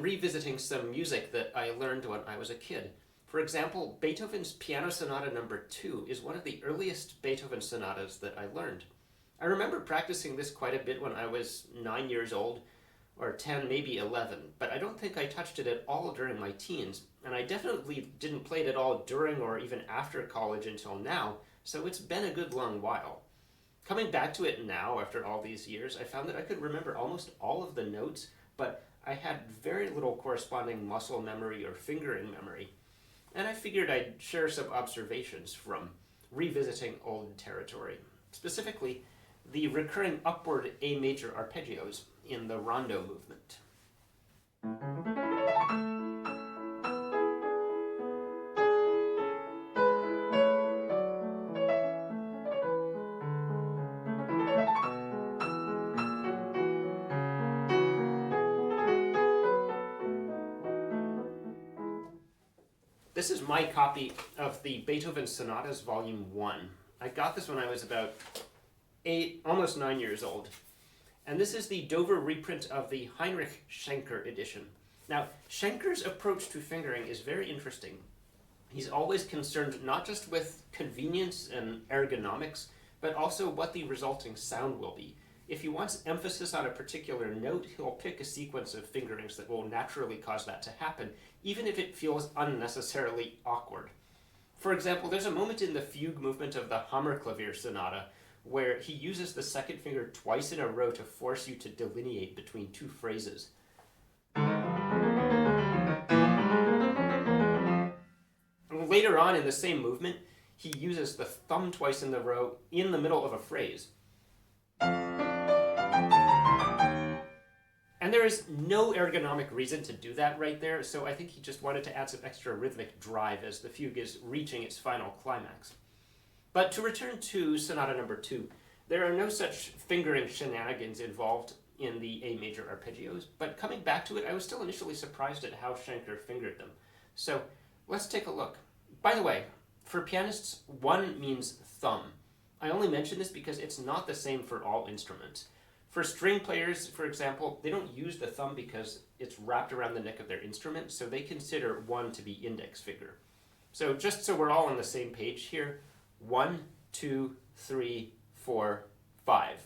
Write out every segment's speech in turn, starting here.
revisiting some music that I learned when I was a kid. For example, Beethoven's Piano Sonata No. 2 is one of the earliest Beethoven sonatas that I learned. I remember practicing this quite a bit when I was 9 years old, or 10, maybe 11, but I don't think I touched it at all during my teens, and I definitely didn't play it at all during or even after college until now, so it's been a good long while. Coming back to it now, after all these years, I found that I could remember almost all of the notes, but I had very little corresponding muscle memory or fingering memory. And I figured I'd share some observations from revisiting old territory, specifically the recurring upward A major arpeggios in the rondo movement. This is my copy of the Beethoven Sonatas Volume 1. I got this when I was about 8, almost 9 years old. And this is the Dover reprint of the Heinrich Schenker edition. Now, Schenker's approach to fingering is very interesting. He's always concerned not just with convenience and ergonomics, but also what the resulting sound will be. If he wants emphasis on a particular note, he'll pick a sequence of fingerings that will naturally cause that to happen, even if it feels unnecessarily awkward. For example, there's a moment in the fugue movement of the Hammerklavier Sonata where he uses the second finger twice in a row to force you to delineate between two phrases. Later on in the same movement, he uses the thumb twice in the row in the middle of a phrase. And there is no ergonomic reason to do that right there, so I think he just wanted to add some extra rhythmic drive as the fugue is reaching its final climax. But to return to Sonata No. 2, there are no such fingering shenanigans involved in the A major arpeggios, but coming back to it, I was still initially surprised at how Schenker fingered them. So let's take a look. By the way, for pianists, 1 means thumb. I only mention this because it's not the same for all instruments. For string players, for example, they don't use the thumb because it's wrapped around the neck of their instrument, so they consider 1 to be index finger. So just so we're all on the same page here, 1, 2, 3, 4, 5.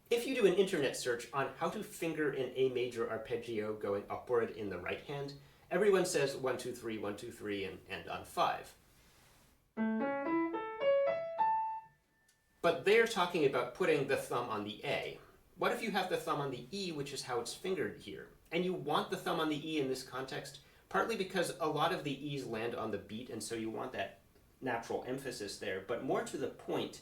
If you do an internet search on how to finger an A major arpeggio going upward in the right hand, everyone says 1, 2, 3, 1, 2, 3, and end on 5. But they're talking about putting the thumb on the A. What if you have the thumb on the E, which is how it's fingered here? And you want the thumb on the E in this context, partly because a lot of the E's land on the beat, and so you want that natural emphasis there. But more to the point,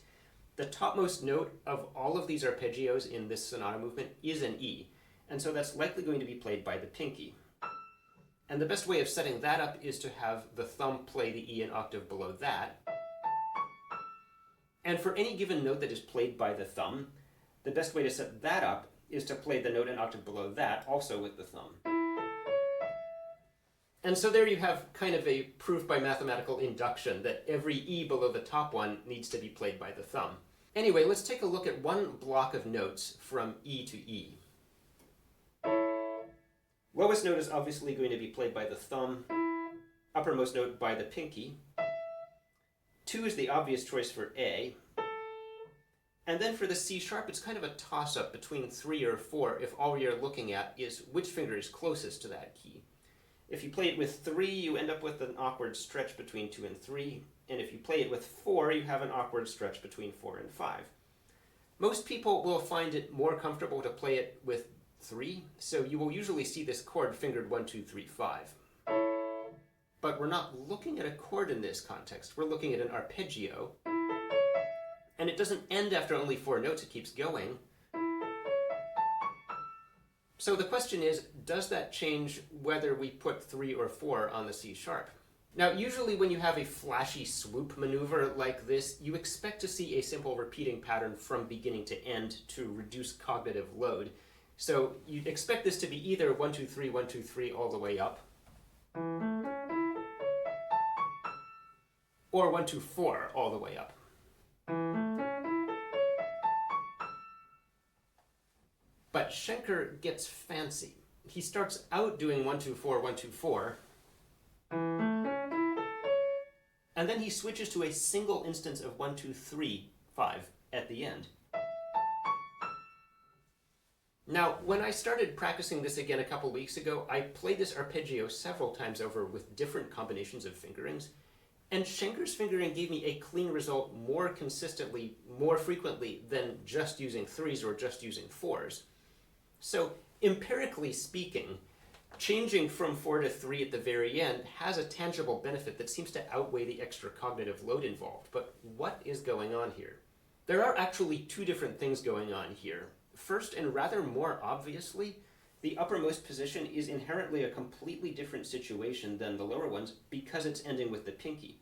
the topmost note of all of these arpeggios in this sonata movement is an E, and so that's likely going to be played by the pinky. And the best way of setting that up is to have the thumb play the E an octave below that. And for any given note that is played by the thumb, the best way to set that up is to play the note an octave below that, also with the thumb. And so there you have kind of a proof by mathematical induction that every E below the top one needs to be played by the thumb. Anyway, let's take a look at one block of notes from E to E. Lowest note is obviously going to be played by the thumb, uppermost note by the pinky. 2 is the obvious choice for A. And then for the C sharp, it's kind of a toss-up between 3 or 4 if all you're looking at is which finger is closest to that key. If you play it with 3, you end up with an awkward stretch between 2 and 3, and if you play it with 4, you have an awkward stretch between 4 and 5. Most people will find it more comfortable to play it with 3, so you will usually see this chord fingered 1, 2, 3, 5. But we're not looking at a chord in this context, we're looking at an arpeggio, and it doesn't end after only 4 notes, it keeps going. So the question is, does that change whether we put 3 or 4 on the C sharp? Now, usually when you have a flashy swoop maneuver like this, you expect to see a simple repeating pattern from beginning to end to reduce cognitive load. So you'd expect this to be either 1, 2, 3, 1, 2, 3 all the way up, or 1, 2, 4 all the way up. But Schenker gets fancy. he starts out doing 1 2 4 1 2 4, and then he switches to a single instance of 1 2 3 5 at the end. Now, when I started practicing this again a couple weeks ago, I played this arpeggio several times over with different combinations of fingerings, and Schenker's fingering gave me a clean result more consistently, more frequently than just using 3s or just using 4s. So, empirically speaking, changing from 4 to 3 at the very end has a tangible benefit that seems to outweigh the extra cognitive load involved. But what is going on here? There are actually two different things going on here. First, and rather more obviously, the uppermost position is inherently a completely different situation than the lower ones because it's ending with the pinky.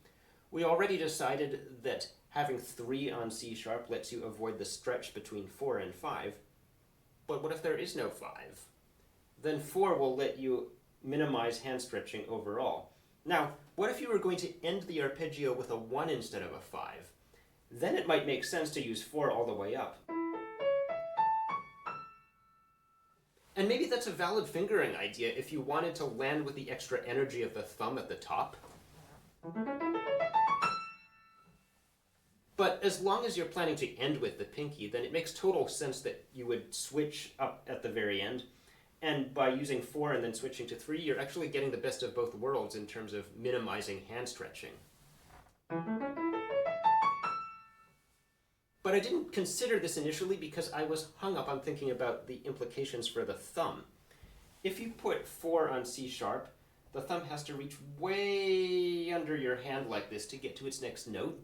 We already decided that having 3 on C sharp lets you avoid the stretch between 4 and 5. But what if there is no 5? Then 4 will let you minimize hand stretching overall. Now, what if you were going to end the arpeggio with a 1 instead of a 5? Then it might make sense to use 4 all the way up. And maybe that's a valid fingering idea if you wanted to land with the extra energy of the thumb at the top. But as long as you're planning to end with the pinky, then it makes total sense that you would switch up at the very end. And by using 4 and then switching to 3, you're actually getting the best of both worlds in terms of minimizing hand stretching. But I didn't consider this initially because I was hung up on thinking about the implications for the thumb. If you put 4 on C sharp, the thumb has to reach way under your hand like this to get to its next note,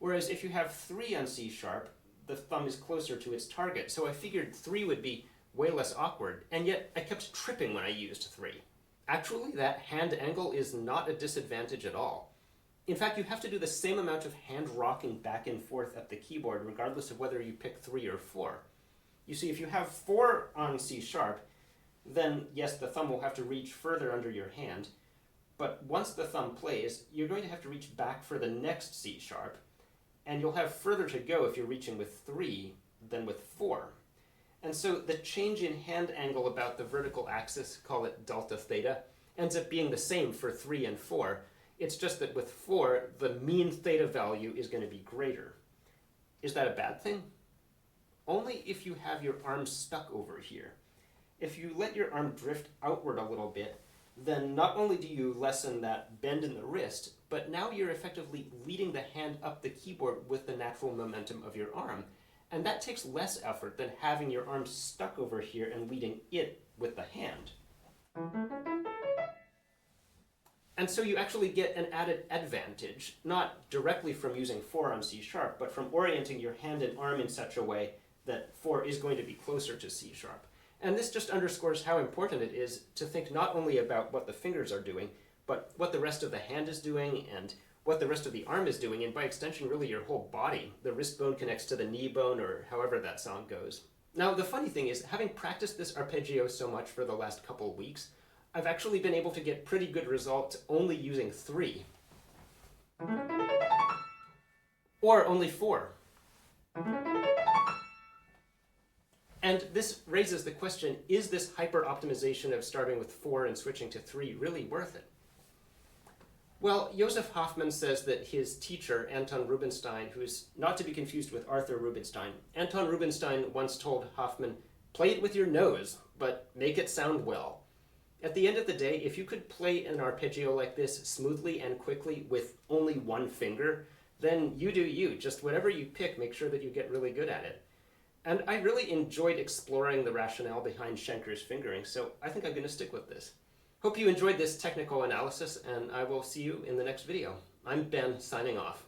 whereas if you have 3 on C sharp, the thumb is closer to its target. So I figured 3 would be way less awkward, and yet I kept tripping when I used 3. Actually, that hand angle is not a disadvantage at all. In fact, you have to do the same amount of hand rocking back and forth at the keyboard regardless of whether you pick 3 or 4. You see, if you have 4 on C sharp, then yes, the thumb will have to reach further under your hand, but once the thumb plays, you're going to have to reach back for the next C sharp, and you'll have further to go if you're reaching with 3 than with 4. And so the change in hand angle about the vertical axis, call it delta theta, ends up being the same for 3 and 4. It's just that with 4, the mean theta value is going to be greater. Is that a bad thing? Only if you have your arm stuck over here. If you let your arm drift outward a little bit, then not only do you lessen that bend in the wrist, but now you're effectively leading the hand up the keyboard with the natural momentum of your arm. And that takes less effort than having your arm stuck over here and leading it with the hand. And so you actually get an added advantage, not directly from using 4 on C sharp, but from orienting your hand and arm in such a way that 4 is going to be closer to C sharp. And this just underscores how important it is to think not only about what the fingers are doing, but what the rest of the hand is doing and what the rest of the arm is doing, and by extension really your whole body. The wrist bone connects to the knee bone, or however that song goes. Now the funny thing is, having practiced this arpeggio so much for the last couple of weeks, I've actually been able to get pretty good results only using 3. Or only 4. And this raises the question, is this hyper-optimization of starting with 4 and switching to 3 really worth it? Well, Josef Hoffmann says that his teacher, Anton Rubinstein, who is not to be confused with Arthur Rubinstein, Anton Rubinstein once told Hoffmann, "Play it with your nose, but make it sound well." At the end of the day, if you could play an arpeggio like this smoothly and quickly with only 1 finger, then you do you. Just whatever you pick, make sure that you get really good at it. And I really enjoyed exploring the rationale behind Schenker's fingering, so I think I'm going to stick with this. Hope you enjoyed this technical analysis, and I will see you in the next video. I'm Ben, signing off.